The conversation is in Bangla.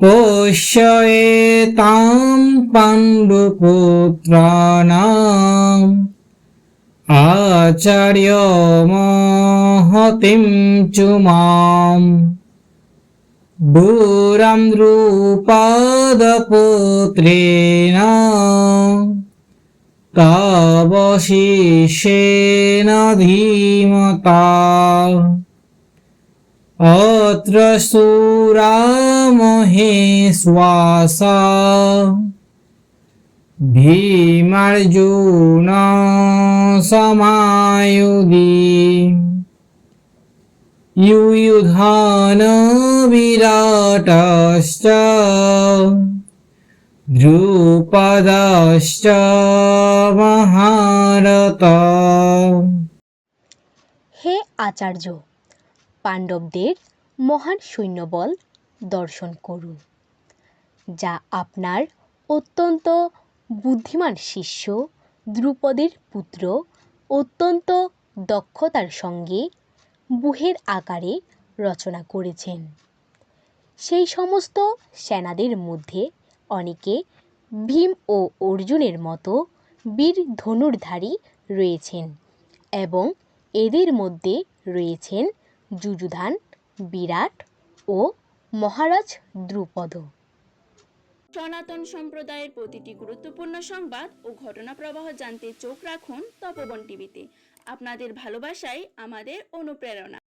पोष्येतां पाण्डुपुत्राणाम् आचार्यमहतीं च माम् दूरं द्रुपदपुत्रेण तव शिष्येन धीमता अत्र शूरा महेश्वासा भीमार्जुन समायुधि युयुधान विराटश्च দ্রুপদশ্চ মহারথ। হে আচার্য, পাণ্ডবদের মহান সৈন্যবল দর্শন করুন, যা আপনার অত্যন্ত বুদ্ধিমান শিষ্য দ্রুপদের পুত্র অত্যন্ত দক্ষতার সঙ্গে ব্যূহের আকারে রচনা করেছেন। সেই সমস্ত সেনাদের মধ্যে অনেকে ভীম ও অর্জুনের মতো বীর ধনুর্ধারী রয়েছেন এবং এদের মধ্যে রয়েছেন যুযুধান, বিরাট ও মহারাজ দ্রুপদ। সনাতন সম্প্রদায়ের প্রতিটি গুরুত্বপূর্ণ সংবাদ ও ঘটনা প্রবাহ জানতে চোখ রাখুন তপোবন টিভিতে। আপনাদের ভালোবাসাই আমাদের অনুপ্রেরণা।